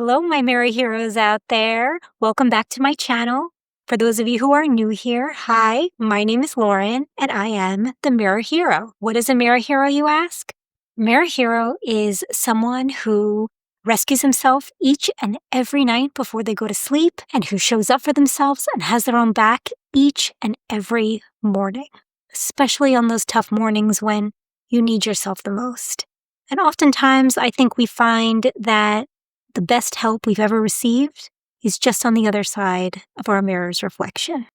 Hello, my mirror heroes out there. Welcome back to my channel. For those of you who are new here, hi, my name is Lauren, and I am the Mirror Hero. What is a Mirror Hero, you ask? Mirror Hero is someone who rescues himself each and every night before they go to sleep, and who shows up for themselves and has their own back each and every morning, especially on those tough mornings when you need yourself the most. And oftentimes, I think we find that the best help we've ever received is just on the other side of our mirror's reflection.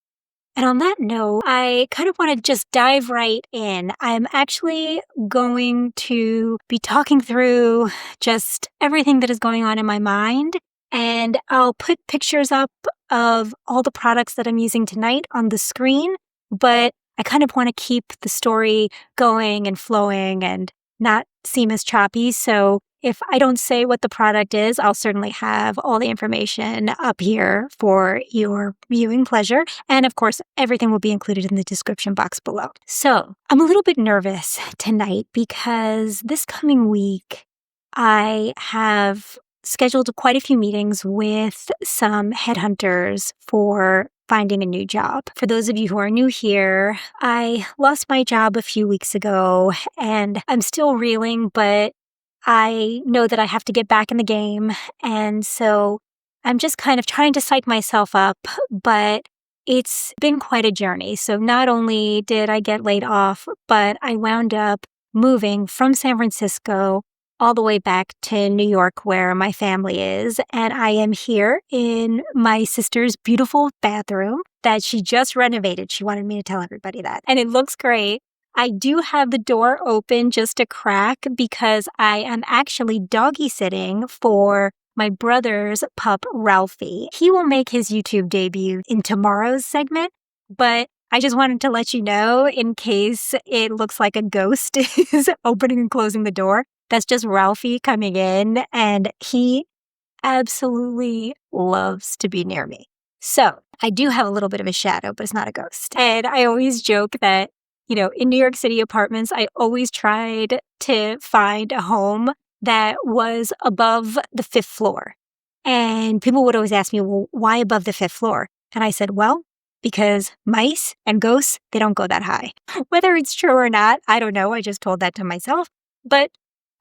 And on that note, I kind of want to just dive right in. I'm actually going to be talking through just everything that is going on in my mind, and I'll put pictures up of all the products that I'm using tonight on the screen, but I kind of want to keep the story going and flowing and not seem as choppy. So if I don't say what the product is, I'll certainly have all the information up here for your viewing pleasure. And of course, everything will be included in the description box below. So I'm a little bit nervous tonight because this coming week, I have scheduled quite a few meetings with some headhunters for finding a new job. For those of you who are new here, I lost my job a few weeks ago and I'm still reeling, but I know that I have to get back in the game. And so I'm just kind of trying to psych myself up, but it's been quite a journey. So not only did I get laid off, but I wound up moving from San Francisco all the way back to New York, where my family is. And I am here in my sister's beautiful bathroom that she just renovated. She wanted me to tell everybody that. And it looks great. I do have the door open just a crack because I am actually doggy sitting for my brother's pup, Ralphie. He will make his YouTube debut in tomorrow's segment, but I just wanted to let you know in case it looks like a ghost is opening and closing the door. That's just Ralphie coming in, and he absolutely loves to be near me. So I do have a little bit of a shadow, but it's not a ghost. And I always joke that, in New York City apartments, I always tried to find a home that was above the 5th floor. And people would always ask me, well, why above the 5th floor? And I said, well, because mice and ghosts, they don't go that high. Whether it's true or not, I don't know. I just told that to myself. But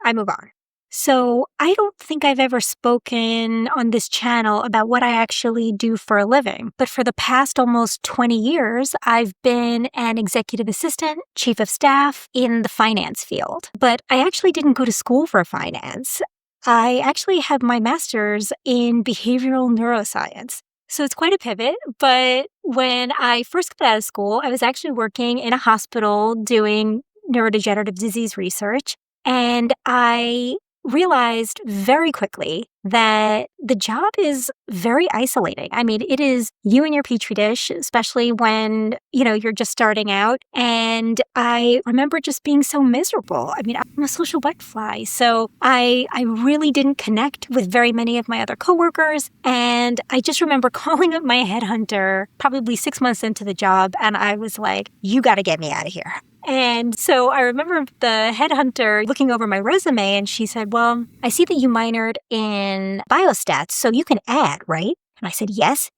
I move on. So I don't think I've ever spoken on this channel about what I actually do for a living. But for the past almost 20 years, I've been an executive assistant, chief of staff in the finance field. But I actually didn't go to school for finance. I actually have my master's in behavioral neuroscience. So it's quite a pivot. But when I first got out of school, I was actually working in a hospital doing neurodegenerative disease research. And I realized very quickly that the job is very isolating. I mean, it is you and your petri dish, especially when, you're just starting out. And I remember just being so miserable. I mean, I'm a social butterfly, so I really didn't connect with very many of my other coworkers. And I just remember calling up my headhunter probably 6 months into the job. And I was like, you got to get me out of here. And so I remember the headhunter looking over my resume and she said, well, I see that you minored in biostats, so you can add, right? And I said, yes,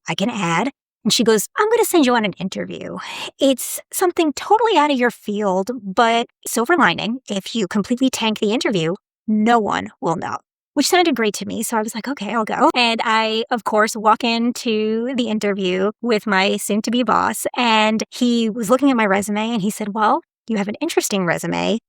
I can add. And she goes, I'm going to send you on an interview. It's something totally out of your field, but silver lining, if you completely tank the interview, no one will know. Which sounded great to me. So I was like, okay, I'll go. And I, of course, walk into the interview with my soon-to-be boss. And he was looking at my resume and he said, well, you have an interesting resume.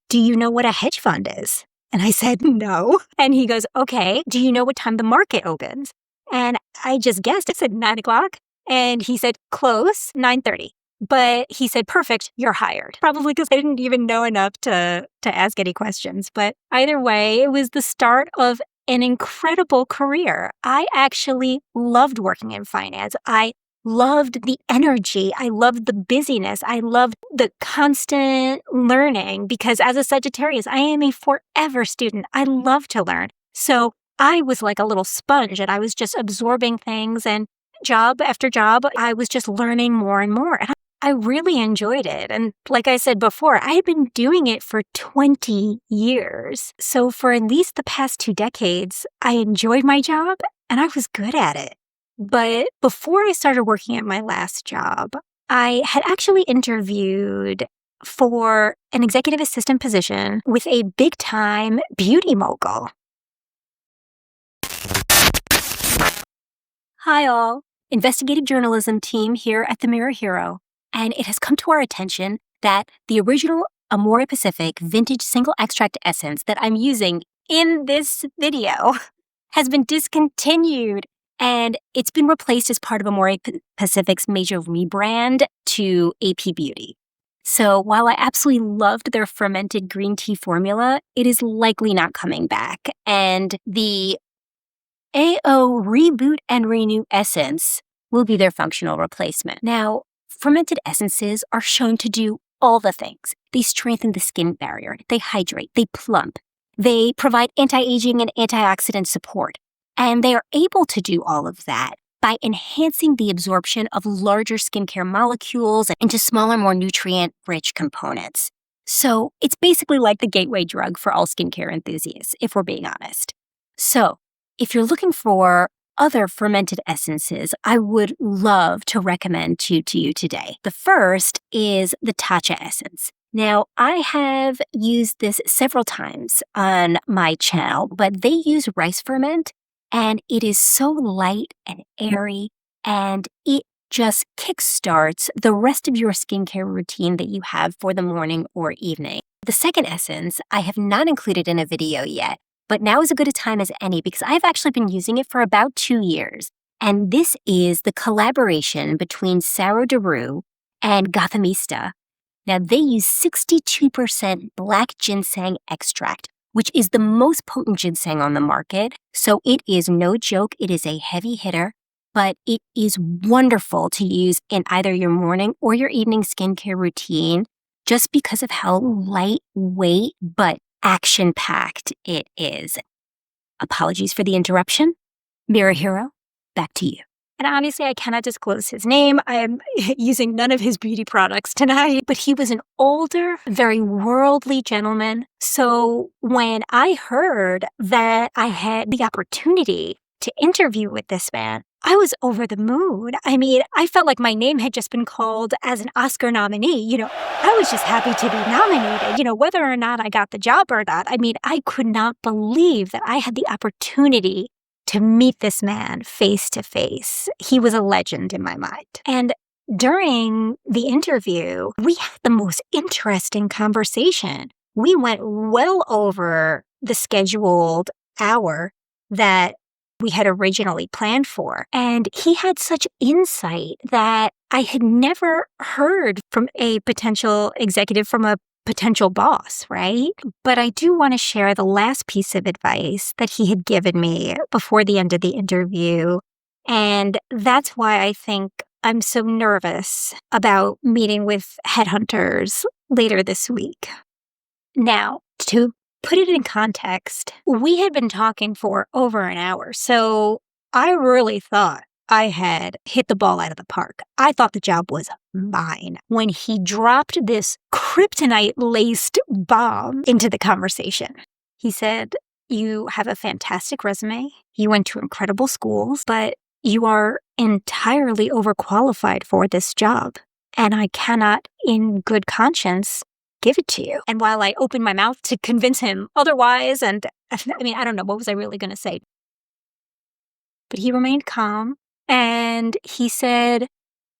Do you know what a hedge fund is? And I said, no. And he goes, okay, do you know what time the market opens? And I just guessed. It said 9 o'clock. And he said, close, 9:30. But he said, perfect, you're hired. Probably because I didn't even know enough to ask any questions. But either way, it was the start of an incredible career. I actually loved working in finance. I loved the energy. I loved the busyness. I loved the constant learning because as a Sagittarius, I am a forever student. I love to learn. So I was like a little sponge and I was just absorbing things, and job after job, I was just learning more and more. And I really enjoyed it. And like I said before, I had been doing it for 20 years. So for at least the past 2 decades, I enjoyed my job and I was good at it. But before I started working at my last job, I had actually interviewed for an executive assistant position with a big-time beauty mogul. Hi all, investigative journalism team here at the Mirror Hero. And it has come to our attention that the original Amore Pacific vintage single extract essence that I'm using in this video has been discontinued, and it's been replaced as part of Amore Pacific's major rebrand to AP Beauty. So while I absolutely loved their fermented green tea formula, it is likely not coming back. And the AO Reboot and Renew Essence will be their functional replacement. Now, fermented essences are shown to do all the things. They strengthen the skin barrier, they hydrate, they plump, they provide anti-aging and antioxidant support. And they are able to do all of that by enhancing the absorption of larger skincare molecules into smaller, more nutrient-rich components. So it's basically like the gateway drug for all skincare enthusiasts, if we're being honest. So if you're looking for other fermented essences, I would love to recommend two to you today. The first is the Tatcha essence. Now, I have used this several times on my channel, but they use rice ferment, and it is so light and airy, and it just kickstarts the rest of your skincare routine that you have for the morning or evening. The second essence I have not included in a video yet, but now is as good a time as any because I've actually been using it for about 2 years. And this is the collaboration between Saro Daru and Gothamista. Now, they use 62% black ginseng extract, which is the most potent ginseng on the market. So it is no joke. It is a heavy hitter, but it is wonderful to use in either your morning or your evening skincare routine just because of how lightweight but action-packed it is. Apologies for the interruption. Mirror Hero, back to you. And honestly, I cannot disclose his name. I am using none of his beauty products tonight, but he was an older, very worldly gentleman. So when I heard that I had the opportunity to interview with this man, I was over the moon. I mean, I felt like my name had just been called as an Oscar nominee. I was just happy to be nominated, whether or not I got the job or not. I mean, I could not believe that I had the opportunity to meet this man face to face. He was a legend in my mind. And during the interview, we had the most interesting conversation. We went well over the scheduled hour that we had originally planned for. And he had such insight that I had never heard from a potential executive, from a potential boss, right? But I do want to share the last piece of advice that he had given me before the end of the interview. And that's why I think I'm so nervous about meeting with headhunters later this week. Now, to put it in context, we had been talking for over an hour, so I really thought I had hit the ball out of the park. I thought the job was mine when he dropped this kryptonite-laced bomb into the conversation. He said, "You have a fantastic resume. You went to incredible schools, but you are entirely overqualified for this job, and I cannot, in good conscience, give it to you." And while I opened my mouth to convince him otherwise, and I don't know, what was I really going to say? But he remained calm, and he said,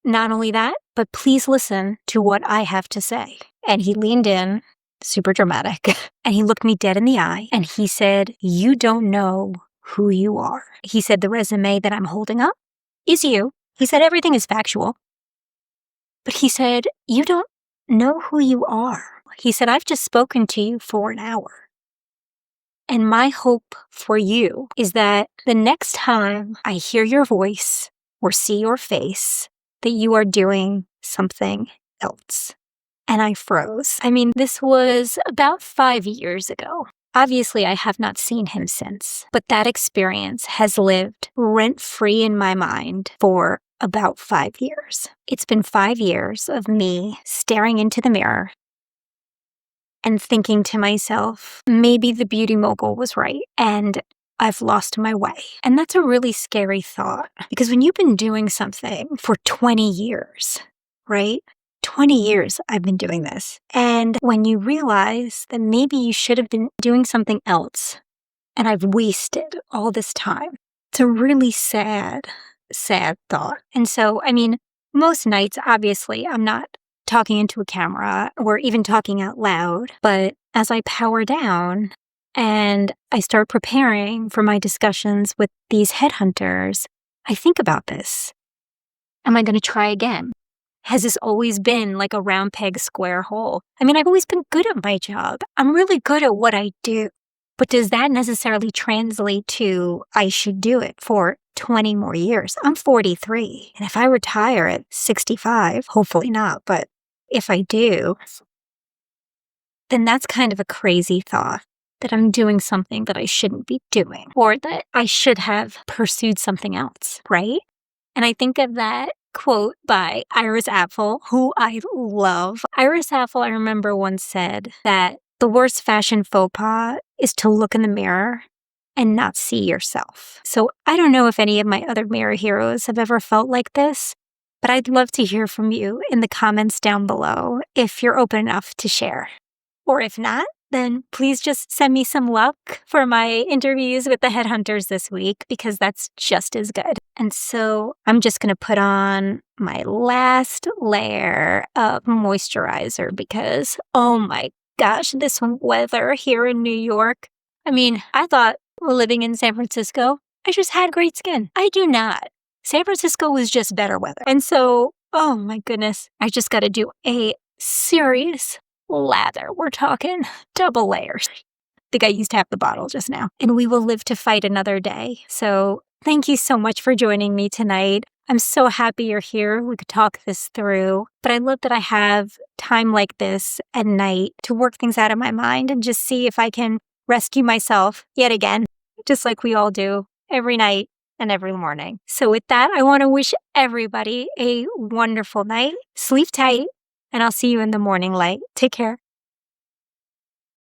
"Not only that, but please listen to what I have to say." And he leaned in, super dramatic, and he looked me dead in the eye, and he said, "You don't know who you are." He said, "The resume that I'm holding up is you." He said, "Everything is factual." But he said, "You don't know who you are." He said, "I've just spoken to you for an hour. And my hope for you is that the next time I hear your voice or see your face, that you are doing something else." And I froze. This was about 5 years ago. Obviously, I have not seen him since, but that experience has lived rent-free in my mind for about 5 years. It's been 5 years of me staring into the mirror and thinking to myself, maybe the beauty mogul was right and I've lost my way. And that's a really scary thought because when you've been doing something for 20 years, right? 20 years I've been doing this. And when you realize that maybe you should have been doing something else and I've wasted all this time, it's a really sad thought. And so, most nights, obviously, I'm not talking into a camera or even talking out loud, but as I power down and I start preparing for my discussions with these headhunters, I think about this. Am I going to try again? Has this always been like a round peg, square hole? I've always been good at my job. I'm really good at what I do. But does that necessarily translate to I should do it for 20 more years? I'm 43. And if I retire at 65, hopefully not, but if I do, then that's kind of a crazy thought that I'm doing something that I shouldn't be doing or that I should have pursued something else, right? And I think of that quote by Iris Apfel, who I love. Iris Apfel, I remember, once said that the worst fashion faux pas is to look in the mirror and not see yourself. So I don't know if any of my other mirror heroes have ever felt like this, but I'd love to hear from you in the comments down below if you're open enough to share. Or if not, then please just send me some luck for my interviews with the headhunters this week because that's just as good. And so I'm just going to put on my last layer of moisturizer because, oh my gosh, this weather here in New York. I thought living in San Francisco, I just had great skin. I do not. San Francisco was just better weather. And so, oh my goodness, I just got to do a serious lather. We're talking double layers. I think I used half the bottle just now. And we will live to fight another day. So thank you so much for joining me tonight. I'm so happy you're here. We could talk this through. But I love that I have time like this at night to work things out of my mind and just see if I can rescue myself yet again, just like we all do every night and every morning. So with that, I want to wish everybody a wonderful night. Sleep tight, and I'll see you in the morning light. Take care.